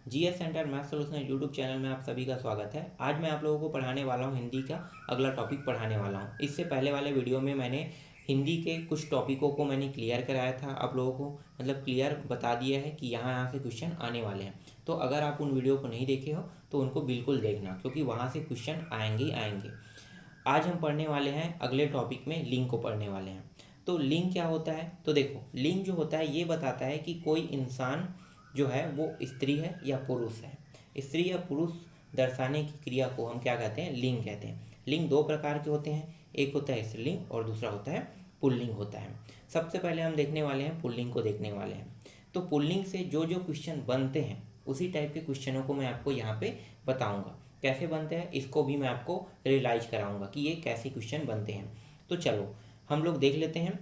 GS centre math solution YouTube channel में आप सभी का स्वागत है। आज मैं आप लोगों को पढ़ाने वाला हूं, हिंदी का अगला टॉपिक पढ़ाने वाला हूं। इससे पहले वाले वीडियो में मैंने हिंदी के कुछ टॉपिकों को मैंने क्लियर कराया था, आप लोगों को मतलब क्लियर बता दिया है कि यहाँ से क्वेश्चन आने वाले हैं। तो अगर आप उन वीडियो को नहीं देखे हो तो उनको बिल्कुल देखना, क्योंकि वहाँ से क्वेश्चन आएंगे ही आएंगे। आज हम पढ़ने वाले हैं अगले टॉपिक में लिंग को पढ़ने वाले हैं। तो लिंग क्या होता है? तो देखो, लिंग जो होता है ये बताता है कि कोई इंसान जो है वो स्त्री है या पुरुष है। स्त्री या पुरुष दर्शाने की क्रिया को हम क्या कहते हैं? लिंग कहते हैं। लिंग दो प्रकार के होते हैं, एक होता है स्त्रीलिंग और दूसरा होता है पुल्लिंग होता है। सबसे पहले हम देखने वाले हैं पुल्लिंग को देखने वाले हैं। तो पुल्लिंग से जो जो क्वेश्चन बनते हैं उसी टाइप के क्वेश्चनों को मैं आपको यहाँ पे बताऊँगा। कैसे बनते हैं इसको भी मैं आपको रियलाइज कराऊंगा कि ये कैसे क्वेश्चन बनते हैं। तो चलो हम लोग देख लेते हैं।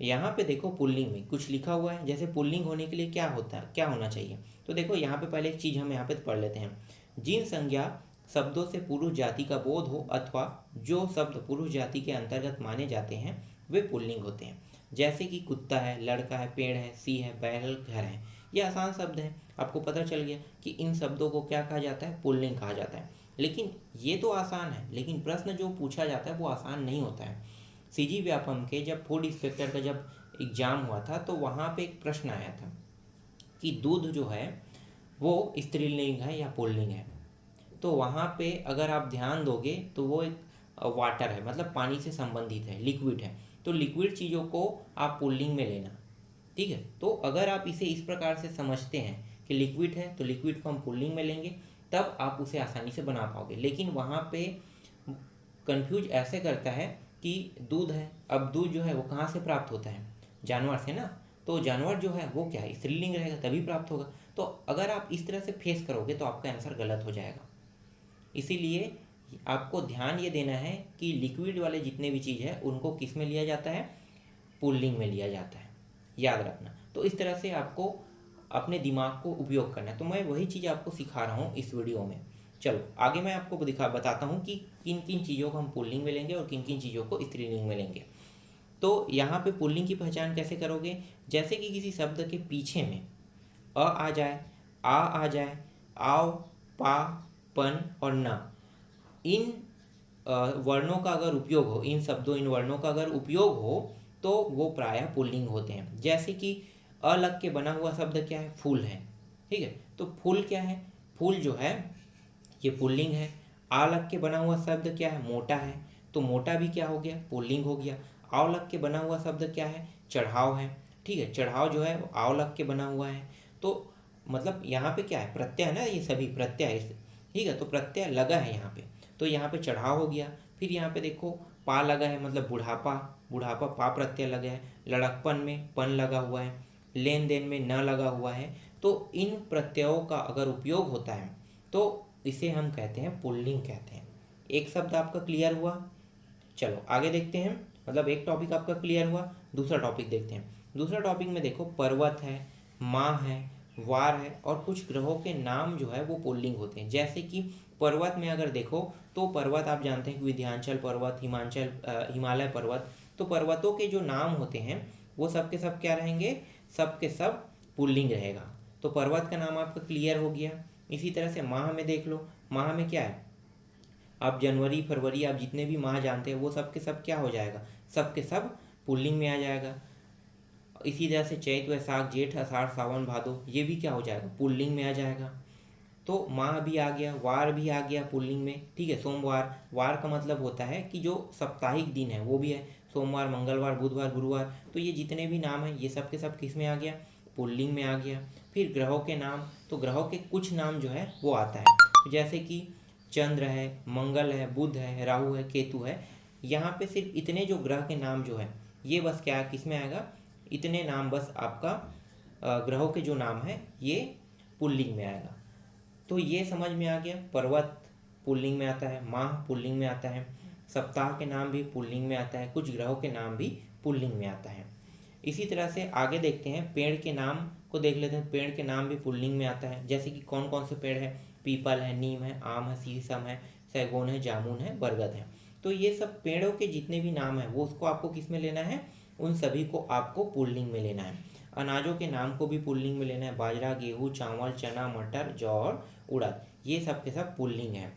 यहाँ पे देखो पुल्लिंग में कुछ लिखा हुआ है, जैसे पुल्लिंग होने के लिए क्या होता है, क्या होना चाहिए। तो देखो यहाँ पे पहले एक चीज़ हम यहाँ पे पढ़ लेते हैं। जिन संज्ञा शब्दों से पुरुष जाति का बोध हो अथवा जो शब्द पुरुष जाति के अंतर्गत माने जाते हैं वे पुल्लिंग होते हैं। जैसे कि कुत्ता है, लड़का है, पेड़ है, सी है, बैल, घर है। ये आसान शब्द है, आपको पता चल गया कि इन शब्दों को क्या कहा जाता है? पुल्लिंग कहा जाता है। लेकिन ये तो आसान है, लेकिन प्रश्न जो पूछा जाता है वो आसान नहीं होता है। सीजी व्यापम के जब फूड इंस्पेक्टर का जब एग्जाम हुआ था तो वहाँ पे एक प्रश्न आया था कि दूध जो है वो स्त्रीलिंग है या पुल्लिंग है। तो वहाँ पे अगर आप ध्यान दोगे तो वो एक वाटर है, मतलब पानी से संबंधित है, लिक्विड है। तो लिक्विड चीज़ों को आप पुल्लिंग में लेना, ठीक है। तो अगर आप इसे इस प्रकार से समझते हैं कि लिक्विड है तो लिक्विड को हम पुल्लिंग में लेंगे, तब आप उसे आसानी से बना पाओगे। लेकिन वहाँ पे कंफ्यूज ऐसे करता है कि दूध है, अब दूध जो है वो कहाँ से प्राप्त होता है? जानवर से ना। तो जानवर जो है वो क्या है? स्त्रीलिंग रहेगा तभी प्राप्त होगा। तो अगर आप इस तरह से फेस करोगे तो आपका आंसर गलत हो जाएगा। इसीलिए आपको ध्यान ये देना है कि लिक्विड वाले जितने भी चीज़ है उनको किस में लिया जाता है? पुल्लिंग में लिया जाता है, याद रखना। तो इस तरह से आपको अपने दिमाग को उपयोग करना है। तो मैं वही चीज़ आपको सिखा रहा हूँ इस वीडियो में। चलो आगे मैं आपको बताता हूँ कि किन किन चीज़ों को हम पुल्लिंग में लेंगे और किन किन चीज़ों को स्त्रीलिंग में लेंगे। तो यहाँ पे पुल्लिंग की पहचान कैसे करोगे? जैसे कि किसी शब्द के पीछे में आ जाए, आ जाए, आओ, पा, पन और न, इन वर्णों का अगर उपयोग हो, इन शब्दों इन वर्णों का अगर उपयोग हो तो वो प्रायः पुल्लिंग होते हैं। जैसे कि अ लग के बना हुआ शब्द क्या है? फूल है, ठीक है। तो फूल क्या है? फूल जो है ये पुल्लिंग है। आ लग के बना हुआ शब्द क्या है? मोटा है। तो मोटा भी क्या हो गया? पुल्लिंग हो गया। आव लग के बना हुआ शब्द क्या है? चढ़ाव है, ठीक है। चढ़ाव जो है वो आव लग के बना हुआ है। तो मतलब यहाँ पे क्या है? प्रत्यय है ना, ये सभी प्रत्यय है, ठीक है। तो प्रत्यय लगा है यहाँ पे, तो यहाँ पे चढ़ाव हो गया। फिर यहाँ पे देखो पा लगा है, मतलब बुढ़ापा, बुढ़ापा पा प्रत्यय लगा है। लड़कपन में पन लगा हुआ है। लेन देन में न लगा हुआ है। तो इन प्रत्ययों का अगर उपयोग होता है तो इसे हम कहते हैं पुल्लिंग कहते हैं। एक शब्द आपका क्लियर हुआ। चलो आगे देखते हैं, मतलब एक टॉपिक आपका क्लियर हुआ, दूसरा टॉपिक देखते हैं। दूसरा टॉपिक में देखो पर्वत है, माँ है, वार है और कुछ ग्रहों के नाम जो है वो पुल्लिंग होते हैं। जैसे कि पर्वत में अगर देखो तो पर्वत आप जानते हैं कि विंध्याचल पर्वत, हिमालय पर्वत। तो पर्वतों के जो नाम होते हैं वो सब के सब क्या रहेंगे? सब के सब पुल्लिंग रहेगा। तो पर्वत का नाम आपका क्लियर हो गया। इसी तरह से माह में देख लो, माह में क्या है? आप जनवरी, फरवरी, आप जितने भी माह जानते हैं वो सब के सब क्या हो जाएगा? सब के सब पुल्लिंग में आ जाएगा। इसी तरह से चैत, वैशाख, जेठ, आषाढ़, सावन, भादो, ये भी क्या हो जाएगा? पुल्लिंग में आ जाएगा। तो माह भी आ गया, वार भी आ गया पुल्लिंग में, ठीक है। सोमवार, वार का मतलब होता है कि जो साप्ताहिक दिन है वो भी है, सोमवार, मंगलवार, बुधवार, गुरुवार। तो ये जितने भी नाम हैं ये सब के सब किस में आ गया? पुल्लिंग में आ गया। फिर ग्रहों के नाम, तो ग्रहों के कुछ नाम जो है वो आता है। तो जैसे कि चंद्र है, मंगल है, बुध है, राहु है, केतु है। यहाँ पे सिर्फ इतने जो ग्रह के नाम जो है ये बस क्या किस में आएगा? इतने नाम बस आपका ग्रहों के जो नाम है ये पुल्लिंग में आएगा। तो ये समझ में आ गया, पर्वत पुल्लिंग में आता है, माह पुल्लिंग में आता है, सप्ताह के नाम भी पुल्लिंग में आता है, कुछ ग्रहों के नाम भी पुल्लिंग में आता है। इसी तरह से आगे देखते हैं, पेड़ के नाम को देख लेते हैं। पेड़ के नाम भी पुल्लिंग में आता है। जैसे कि कौन कौन से पेड़ है? पीपल है, नीम है, आम है, शीशम है, सैगोन है, जामुन है, बरगद है। तो ये सब पेड़ों के जितने भी नाम है वो उसको आपको किस में लेना है? उन सभी को आपको पुल्लिंग में लेना है। अनाजों के नाम को भी पुल्लिंग में लेना है। बाजरा, गेहूँ, चावल, चना, मटर, जौ और उड़द, ये सब के सब पुल्लिंग है।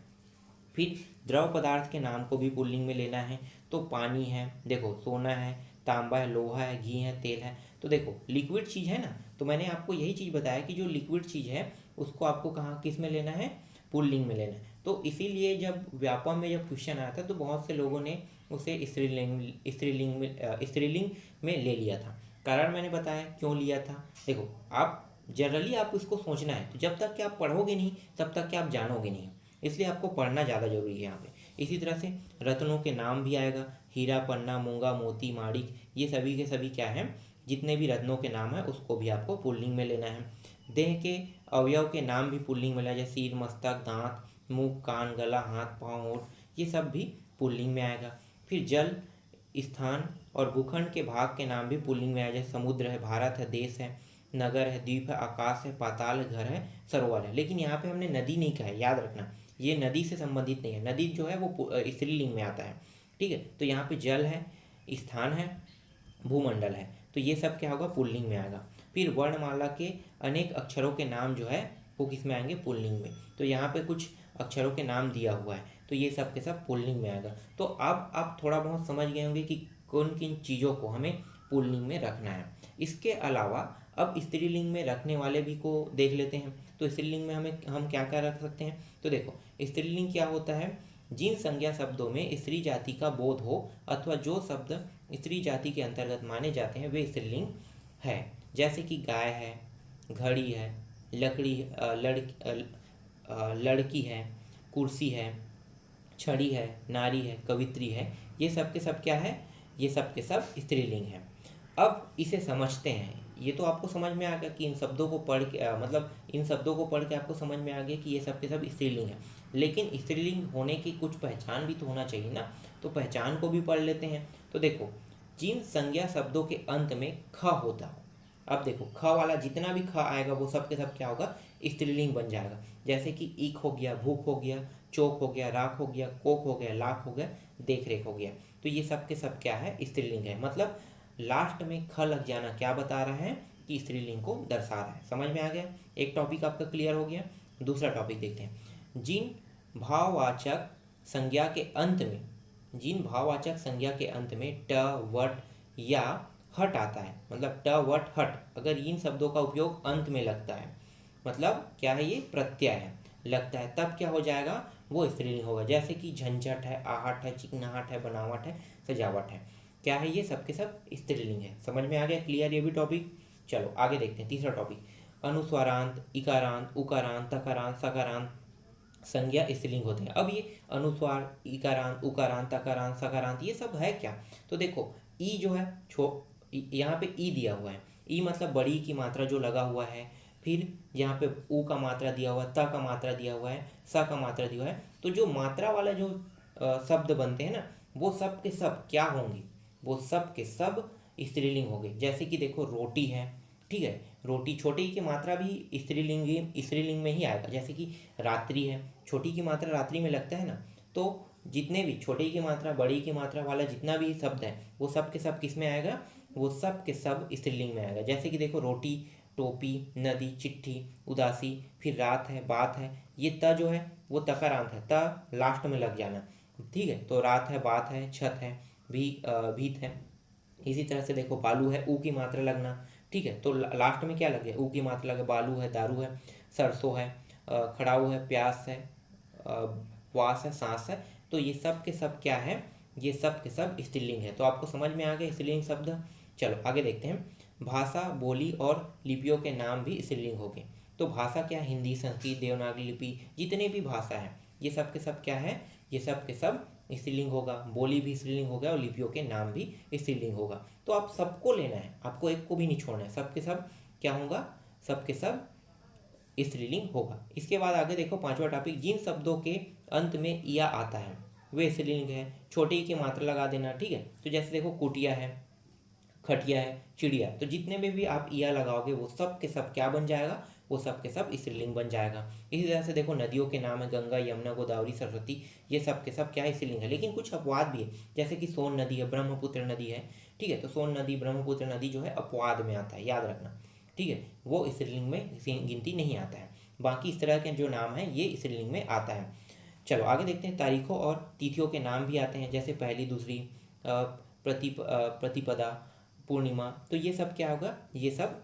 फिर द्रव पदार्थ के नाम को भी पुल्लिंग में लेना है। तो पानी है, देखो सोना है, तांबा है, लोहा है, घी है, तेल है। तो देखो लिक्विड चीज़ है ना, तो मैंने आपको यही चीज़ बताया कि जो लिक्विड चीज़ है उसको आपको कहाँ किस में लेना है, पुल्लिंग में लेना है। तो इसीलिए जब व्यापम में जब क्वेश्चन आया था तो बहुत से लोगों ने उसे स्त्रीलिंग में ले लिया था। कारण मैंने बताया क्यों लिया था। देखो आप जनरली आप इसको सोचना है, तो जब तक कि आप पढ़ोगे नहीं तब तक कि आप जानोगे नहीं, इसलिए आपको पढ़ना ज़्यादा जरूरी है यहाँ पे। इसी तरह से रत्नों के नाम भी आएगा, हीरा, पन्ना, मूंगा, मोती, माणिक, ये सभी के सभी क्या है, जितने भी रत्नों के नाम है उसको भी आपको पुल्लिंग में लेना है। देह के अवयव के नाम भी पुल्लिंग में लेना, जैसे सिर, मस्तक, दांत, मुंह, कान, गला, हाथ, पाँव, होंठ, ये सब भी पुल्लिंग में आएगा। फिर जल, स्थान और भूखंड के भाग के नाम भी पुल्लिंग में आएगा, जैसे समुद्र है, भारत है, देश है, नगर है, द्वीप है, आकाश है, पाताल है, घर है, सरोवर है। लेकिन यहाँ पे हमने नदी नहीं कहा है, याद रखना ये नदी से संबंधित नहीं है। नदी जो है वो स्त्रीलिंग में आता है, ठीक है। तो यहाँ पे जल है, स्थान है, भूमंडल है, तो ये सब क्या होगा, पुल्लिंग में आएगा। फिर वर्णमाला के अनेक अक्षरों के नाम जो है वो किस में आएंगे, पुल्लिंग में। तो यहाँ पे कुछ अक्षरों के नाम दिया हुआ है, तो ये सब के सब पुल्लिंग में आएगा। तो अब आप थोड़ा बहुत समझ गए होंगे कि कौन किन चीज़ों को हमें पुल्लिंग में रखना है। इसके अलावा अब स्त्रीलिंग में रखने वाले भी को देख लेते हैं। तो स्त्रीलिंग में हम क्या क्या रख सकते हैं। तो देखो स्त्रीलिंग क्या होता है, जिन संज्ञा शब्दों में स्त्री जाति का बोध हो अथवा जो शब्द स्त्री जाति के अंतर्गत माने जाते हैं वे स्त्रीलिंग है। जैसे कि गाय है, घड़ी है, लकड़ी, लड़की है, कुर्सी है, छड़ी है, नारी है, कवित्री है, ये सब के सब क्या है, ये सब के सब स्त्रीलिंग है। अब इसे समझते हैं। ये तो आपको समझ में आ गया कि इन शब्दों को पढ़ के मतलब इन शब्दों को पढ़ के आपको समझ में आ गया कि ये सब के सब स्त्रीलिंग है। लेकिन स्त्रीलिंग होने की कुछ पहचान भी तो होना चाहिए ना, तो पहचान को भी पढ़ लेते हैं। तो देखो जिन संज्ञा शब्दों के अंत में ख होता हो, अब देखो ख वाला जितना भी ख आएगा वो सब के सब क्या होगा, स्त्रीलिंग बन जाएगा। जैसे कि ईख हो गया, भूख हो गया, चोक हो गया, राख हो गया, कोक हो गया, लाख हो गया, देख रेख हो गया। तो ये सब के सब क्या है, स्त्रीलिंग है। मतलब लास्ट में ख लग जाना क्या बता रहा है कि स्त्रीलिंग को दर्शा रहा है। समझ में आ गया, एक टॉपिक आपका क्लियर हो गया। दूसरा टॉपिक देखते हैं। भाववाचक संज्ञा के अंत में जिन भाववाचक संज्ञा के अंत में ट, वट या हट आता है, मतलब ट, वट, हट, अगर इन शब्दों का उपयोग अंत में लगता है, मतलब क्या है, ये प्रत्यय है, लगता है, तब क्या हो जाएगा, वो स्त्रीलिंग होगा। जैसे कि झंझट है, आहट है, चिकनाहट है, बनावट है, सजावट है, क्या है, ये सब के सब स्त्रीलिंग है। समझ में आ गया, क्लियर ये भी टॉपिक। चलो आगे देखते हैं तीसरा टॉपिक। अनुस्वारांत, इकारांत, उकारांत, तकारांत, सकारांत संज्ञा स्त्रीलिंग होते हैं। अब ये अनुस्वार, इकारांत, उकारांत, तकारांत, सकारांत ये सब है क्या। तो देखो ई जो है यहाँ पे ई दिया हुआ है, ई मतलब बड़ी की मात्रा जो लगा हुआ है। फिर यहाँ पे ऊ का मात्रा दिया हुआ है, त का मात्रा दिया हुआ है, स का मात्रा दिया हुआ है। तो जो मात्रा वाला जो शब्द बनते हैं ना, वो सब के सब क्या होंगे, वो सब के सब स्त्रीलिंग होंगे। जैसे कि देखो रोटी है, ठीक है, रोटी छोटी की मात्रा भी स्त्रीलिंग में ही आएगा। जैसे कि रात्रि है, छोटी की मात्रा रात्रि में लगता है ना, तो जितने भी छोटी की मात्रा बड़ी की मात्रा वाला जितना भी शब्द है वो सब के सब किस में आएगा, वो सब के सब स्त्रीलिंग में आएगा। जैसे कि देखो रोटी, टोपी, नदी, चिट्ठी, उदासी, फिर रात है, बात है, ये त जो है वो तकारांत है, त लास्ट में लग जाना, ठीक है। तो रात है, बात है, छत है, भीत है। इसी तरह से देखो बालू है, ऊ की मात्रा लगना, ठीक है, तो लास्ट में क्या लगे, ऊ की मात्रा लगे, बालू है, दारू है, सरसों है, खड़ाऊ है, प्यास है, वास है, सांस है। तो ये सब के सब क्या है, ये सब के सब स्त्रीलिंग है। तो आपको समझ में आ गए स्त्रीलिंग शब्द। चलो आगे देखते हैं। भाषा, बोली और लिपियों के नाम भी स्त्रीलिंग हो गए। तो भाषा क्या, हिंदी, संस्कृत, देवनागरी लिपि, जितने भी भाषा है ये सब के सब क्या है, ये सब के सब स्त्रीलिंग होगा। बोली भी स्त्रीलिंग होगा और लिपियों के नाम भी स्त्रीलिंग होगा। तो आप सबको लेना है, आपको एक को भी नहीं छोड़ना है, सब के सब क्या होगा, सब के सब स्त्रीलिंग होगा। इसके बाद आगे देखो पांचवा टॉपिक। जिन शब्दों के अंत में या आता है वे स्त्रीलिंग है। छोटे ई की मात्रा लगा देना, ठीक है। तो जैसे देखो कुटिया है, खटिया है, चिड़िया, तो जितने में भी आप या लगाओगे वो सब के सब क्या बन जाएगा, वो सब के सब स्त्रीलिंग बन जाएगा। इसी तरह से देखो नदियों के नाम है, गंगा, यमुना, गोदावरी, सरस्वती, ये सब के सब क्या है, स्त्रीलिंग है। लेकिन कुछ अपवाद भी है, जैसे कि सोन नदी है, ब्रह्मपुत्र नदी है, ठीक है। तो सोन नदी, ब्रह्मपुत्र नदी जो है अपवाद में आता है, याद रखना, ठीक है, वो स्त्रीलिंग में गिनती नहीं आता है। बाकी इस तरह के जो नाम हैं ये स्त्रीलिंग में आता है। चलो आगे देखते हैं। तारीखों और तिथियों के नाम भी आते हैं, जैसे पहली, दूसरी, प्रतिपदा, पूर्णिमा। तो ये सब क्या होगा, ये सब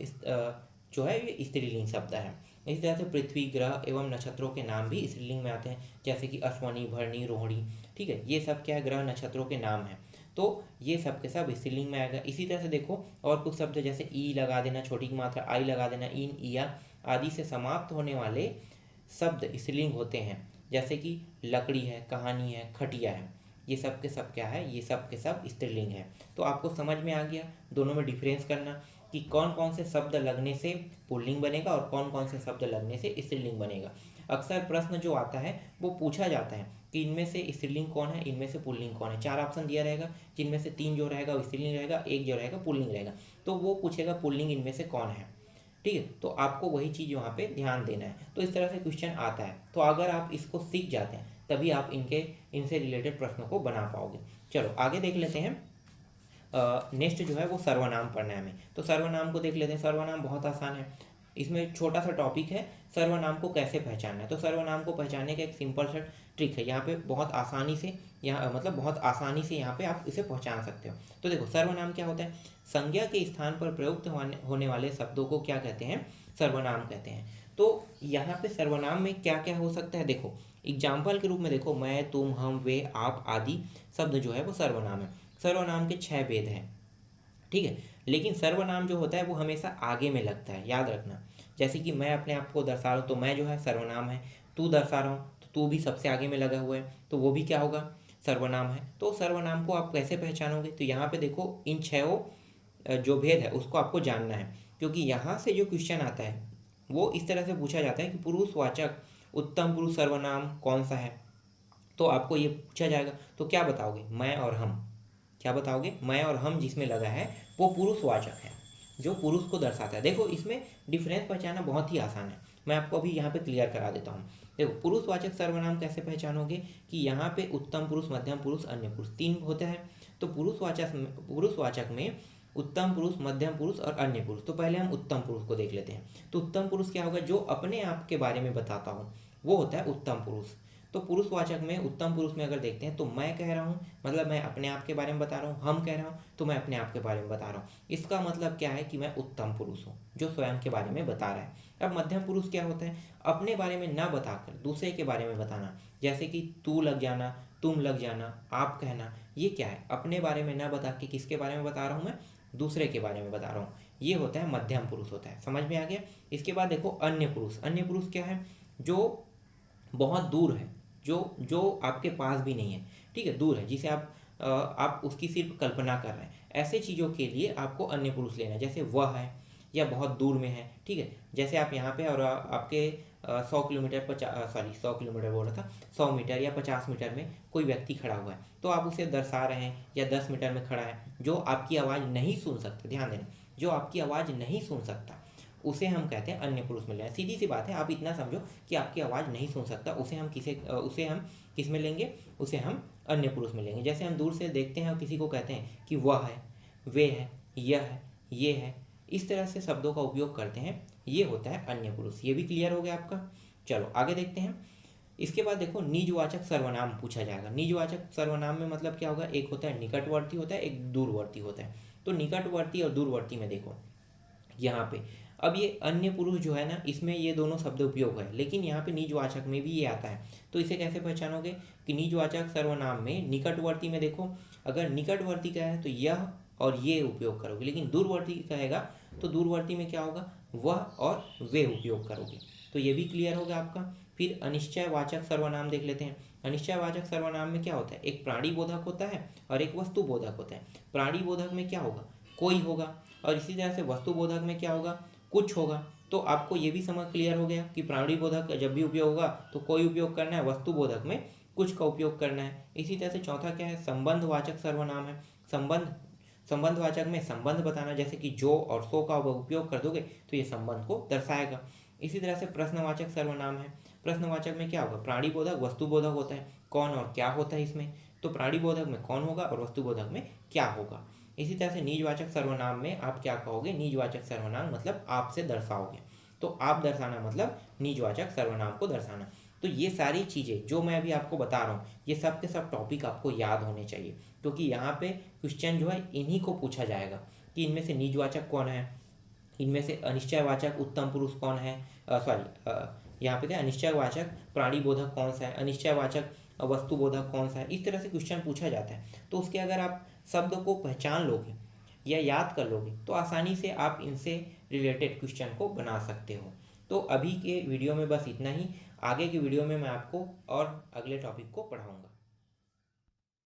जो है ये स्त्रीलिंग शब्द है। इसी तरह से पृथ्वी, ग्रह एवं नक्षत्रों के नाम भी स्त्रीलिंग में आते हैं, जैसे कि अश्वनी, भरणी, रोहिणी, ठीक है। ये सब क्या है, ग्रह नक्षत्रों के नाम हैं। तो ये सब के सब स्त्रीलिंग में आएगा। इसी तरह से देखो और कुछ शब्द जैसे ई लगा देना, छोटी की मात्रा आई लगा देना, इन, इया आदि से समाप्त होने वाले शब्द स्त्रीलिंग होते हैं, जैसे कि लकड़ी है, कहानी है, खटिया है। ये सब के सब क्या है, ये सब के सब स्त्रीलिंग है। तो आपको समझ में आ गया दोनों में डिफरेंस करना कि कौन कौन से शब्द लगने से पुल्लिंग बनेगा और कौन कौन से शब्द लगने से स्त्रीलिंग बनेगा। अक्सर प्रश्न जो आता है वो पूछा जाता है कि इनमें से स्त्रीलिंग कौन है, इनमें से पुल्लिंग कौन है। 4 ऑप्शन दिया रहेगा, जिनमें से 3 जो रहेगा वो स्त्रीलिंग रहेगा, 1 जो रहेगा पुल्लिंग रहेगा। तो वो पूछेगा पुल्लिंग इनमें से कौन है, ठीक है। तो आपको वही चीज़ वहाँ पे ध्यान देना है। तो इस तरह से क्वेश्चन आता है। तो अगर आप इसको सीख जाते हैं तभी आप इनसे रिलेटेड प्रश्नों को बना पाओगे। चलो आगे देख लेते हैं। नेक्स्ट जो है वो सर्वनाम पढ़ना है हमें। तो सर्वनाम को देख लेते हैं। सर्वनाम बहुत आसान है, इसमें छोटा सा टॉपिक है, सर्वनाम को कैसे पहचानना है। तो सर्वनाम को पहचानने का एक सिंपल सा ट्रिक है, यहाँ पे बहुत आसानी से बहुत आसानी से यहाँ पे आप इसे पहचान सकते हो। तो देखो सर्वनाम क्या होता है, संज्ञा के स्थान पर प्रयुक्त होने वाले शब्दों को क्या कहते हैं, सर्वनाम कहते हैं। तो यहाँ पे सर्वनाम में क्या क्या हो सकता है, देखो एग्जाम्पल के रूप में देखो, मैं, तुम, हम, वे, आप आदि शब्द जो है वो सर्वनाम है। सर्वनाम के 6 भेद हैं, ठीक है। लेकिन सर्वनाम जो होता है वो हमेशा आगे में लगता है, याद रखना। जैसे कि मैं अपने आप को दर्शा रहा हूँ तो मैं जो है सर्वनाम है, तू दर्शा रहा हूँ तो तू भी सबसे आगे में लगा हुआ है, तो वो भी क्या होगा, सर्वनाम है। तो सर्वनाम को आप कैसे पहचानोगे, तो यहाँ पे देखो इन 6 जो भेद है उसको आपको जानना है, क्योंकि यहाँ से जो क्वेश्चन आता है वो इस तरह से पूछा जाता है कि पुरुषवाचक उत्तम पुरुष सर्वनाम कौन सा है। तो आपको ये पूछा जाएगा तो क्या बताओगे, मैं और हम। क्या बताओगे, मैं और हम जिसमें लगा है वो पुरुषवाचक है, जो पुरुष को दर्शाता है। देखो इसमें डिफरेंस पहचानना बहुत ही आसान है, मैं आपको अभी यहाँ पे क्लियर करा देता हूँ। देखो पुरुषवाचक सर्वनाम कैसे पहचानोगे कि यहाँ पे उत्तम पुरुष, मध्यम पुरुष, अन्य पुरुष 3 होता है। तो पुरुषवाचक में उत्तम पुरुष, मध्यम पुरुष और अन्य पुरुष। तो पहले हम उत्तम पुरुष को देख लेते हैं। तो उत्तम पुरुष क्या होगा, जो अपने आप के बारे में बताता हूँ वो होता है उत्तम पुरुष। तो पुरुषवाचक में उत्तम पुरुष में अगर देखते हैं तो मैं कह रहा हूँ मतलब मैं अपने आप के बारे में बता रहा हूँ, हम कह रहा हूँ तो मैं अपने आप के बारे में बता रहा हूँ। इसका मतलब क्या है कि मैं उत्तम पुरुष हूँ जो स्वयं के बारे में बता रहा है। अब मध्यम पुरुष क्या होता है, अपने बारे में ना बताकर दूसरे के बारे में बताना, जैसे कि तू लग जाना, तुम लग जाना, आप कहना। ये क्या है, अपने बारे में ना बता के किसके बारे में बता रहा हूँ, मैं दूसरे के बारे में बता रहा हूँ। ये होता है मध्यम पुरुष होता है, समझ में आ गया। इसके बाद देखो अन्य पुरुष। अन्य पुरुष क्या है, जो बहुत दूर है, जो आपके पास भी नहीं है, ठीक है, दूर है, जिसे आप उसकी सिर्फ कल्पना कर रहे हैं। ऐसे चीज़ों के लिए आपको अन्य पुरुष लेना है, जैसे वह है या बहुत दूर में है, ठीक है। जैसे आप यहाँ पे और आपके 100 किलोमीटर 100 किलोमीटर बोल रहा था, 100 मीटर या 50 मीटर में कोई व्यक्ति खड़ा हुआ है, तो आप उसे दर्शा रहे हैं, या 10 मीटर में खड़ा है जो आपकी आवाज़ नहीं सुन सकता, ध्यान देना, जो आपकी आवाज़ नहीं सुन सकता उसे हम कहते हैं अन्य पुरुष में लेना। सीधी सी बात है, आप इतना समझो कि आपकी आवाज़ नहीं सुन सकता, उसे हम किस में लेंगे, उसे हम अन्य पुरुष में लेंगे। जैसे हम दूर से देखते हैं और किसी को कहते हैं कि वह है, वे है, यह है, ये है, इस तरह से शब्दों का उपयोग करते हैं, ये होता है अन्य पुरुष। ये भी क्लियर हो गया आपका। चलो आगे देखते हैं। इसके बाद देखो निजवाचक सर्वनाम पूछा जाएगा। निजवाचक सर्वनाम में मतलब क्या होगा, एक होता है निकटवर्ती होता है, एक दूरवर्ती होता है। तो निकटवर्ती और दूरवर्ती में देखो यहाँ पे, अब ये अन्य पुरुष जो है ना, इसमें ये दोनों शब्द उपयोग है, लेकिन यहाँ पे निजवाचक में भी ये आता है। तो इसे कैसे पहचानोगे कि निजवाचक सर्वनाम में निकटवर्ती में देखो, अगर निकटवर्ती का है तो यह और ये उपयोग करोगे, लेकिन दूरवर्ती कहेगा तो दूरवर्ती में क्या होगा, वह और वे उपयोग करोगे। तो ये भी क्लियर होगा आपका। फिर अनिश्चयवाचक सर्वनाम देख लेते हैं। अनिश्चयवाचक सर्वनाम में क्या होता है, एक प्राणी बोधक होता है और एक वस्तु बोधक होता है। प्राणी बोधक में क्या होगा, कोई होगा, और इसी तरह से वस्तु बोधक में क्या होगा, कुछ होगा। तो आपको ये भी समझ क्लियर हो गया कि प्राणी बोधक जब भी उपयोग होगा तो कोई उपयोग करना है, वस्तु बोधक में कुछ का उपयोग करना है। इसी तरह से चौथा क्या है, संबंधवाचक सर्वनाम है। संबंधवाचक में संबंध बताना, जैसे कि जो और सो का उपयोग कर दोगे तो ये संबंध को दर्शाएगा। इसी तरह से प्रश्नवाचक सर्वनाम है। प्रश्नवाचक में क्या होगा, प्राणी बोधक वस्तु बोधक होता है, कौन और क्या होता है इसमें, तो प्राणी बोधक में कौन होगा और वस्तु बोधक में क्या होगा। इसी तरह से निजवाचक सर्वनाम में आप क्या कहोगे, निजवाचक सर्वनाम मतलब आप से दर्शाओगे, तो आप दर्शाना मतलब निजवाचक सर्वनाम को दर्शाना। तो ये सारी चीज़ें जो मैं अभी आपको बता रहा हूँ, ये सब के सब टॉपिक आपको याद होने चाहिए, क्योंकि यहाँ पे क्वेश्चन जो है इन्हीं को पूछा जाएगा कि इनमें से निजवाचक कौन है, इनमें से अनिश्चयवाचक उत्तम पुरुष कौन है, यहाँ पे क्या अनिश्चयवाचक प्राणीबोधक कौन सा है, अनिश्चयवाचक वस्तुबोधक कौन सा है। इस तरह से क्वेश्चन पूछा जाता है। तो उसके अगर आप शब्द को पहचान लोगे या याद कर लोगे तो आसानी से आप इनसे रिलेटेड क्वेश्चन को बना सकते हो। तो अभी के वीडियो में बस इतना ही। आगे की वीडियो में मैं आपको और अगले टॉपिक को पढ़ाऊँगा।